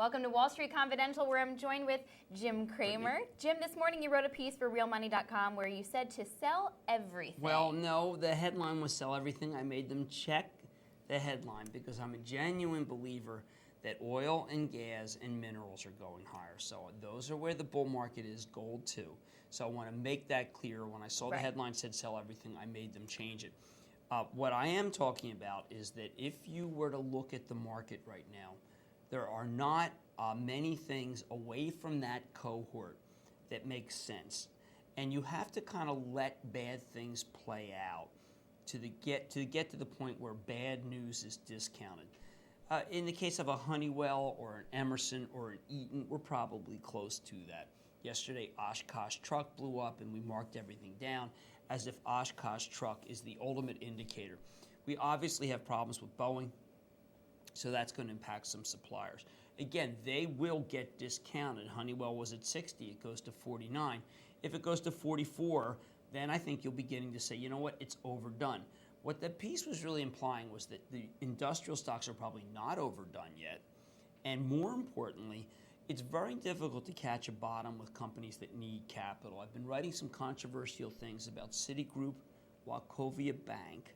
Welcome to Wall Street Confidential, where I'm joined with Jim Cramer. Jim, this morning you wrote a piece for realmoney.com where you said to sell everything. Well, no, the headline was sell everything. I made them check the headline because I'm a genuine believer that oil and gas and minerals are going higher. So those are where the bull market is, gold too. So I want to make that clear. When I saw the headline said sell everything, I made them change it. What I am talking about is that if you were to look at the market right now, there are not many things away from that cohort that make sense. And you have to kind of let bad things play out to get to the point where bad news is discounted. In the case of a Honeywell or an Emerson or an Eaton, we're probably close to that. Yesterday, Oshkosh Truck blew up and we marked everything down as if Oshkosh Truck is the ultimate indicator. We obviously have problems with Boeing, so that's going to impact some suppliers. Again, they will get discounted. Honeywell was at 60, it goes to 49. If it goes to 44, then I think you'll be getting to say, you know what, it's overdone. What the piece was really implying was that the industrial stocks are probably not overdone yet. And more importantly, it's very difficult to catch a bottom with companies that need capital. I've been writing some controversial things about Citigroup, Wachovia Bank,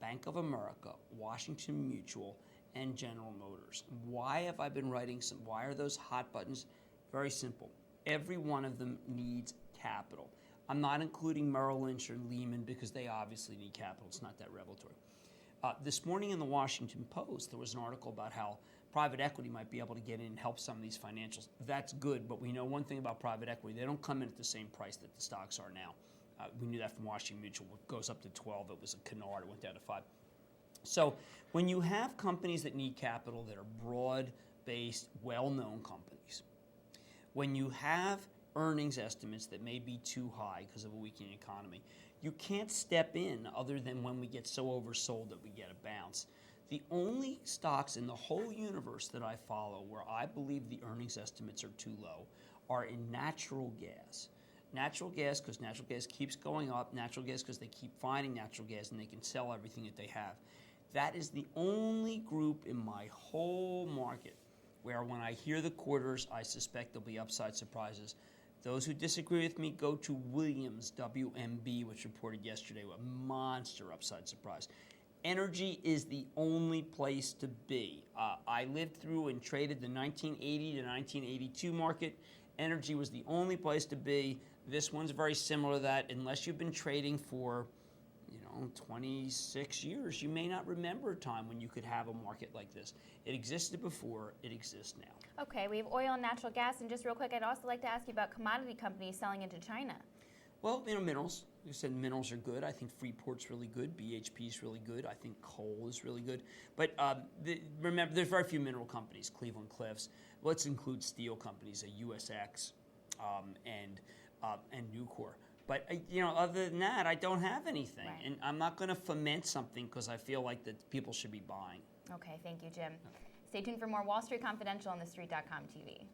Bank of America, Washington Mutual, and General Motors. Why have I been writing some? Why are those hot buttons? Very simple. Every one of them needs capital. I'm not including Merrill Lynch or Lehman because they obviously need capital. It's not that revelatory. This morning in the Washington Post, there was an article about how private equity might be able to get in and help some of these financials. That's good, but we know one thing about private equity. They don't come in at the same price that the stocks are now. We knew that from Washington Mutual. It goes up to 12. It was a canard. It went down to 5. So when you have companies that need capital that are broad-based, well-known companies, when you have earnings estimates that may be too high because of a weakening economy, you can't step in other than when we get so oversold that we get a bounce. The only stocks in the whole universe that I follow where I believe the earnings estimates are too low are in natural gas. Natural gas because natural gas keeps going up, natural gas because they keep finding natural gas and they can sell everything that they have. That is the only group in my whole market where when I hear the quarters, I suspect there'll be upside surprises. Those who disagree with me, go to Williams, WMB, which reported yesterday, a monster upside surprise. Energy is the only place to be. I lived through and traded the 1980 to 1982 market. Energy was the only place to be. This one's very similar to that. Unless you've been trading for 26 years, you may not remember a time when you could have a market like this. It existed before, it exists now. Okay, we have oil and natural gas, and just real quick, I'd also like to ask you about commodity companies selling into China. Well, minerals. You said minerals are good. I think Freeport's really good. BHP is really good. I think coal is really good. But remember, there's very few mineral companies. Cleveland Cliffs. Let's include steel companies, USX, and Nucor. But other than that, I don't have anything, and I'm not going to foment something because I feel like that people should be buying. Okay, thank you, Jim. Stay tuned for more Wall Street Confidential on TheStreet.com TV.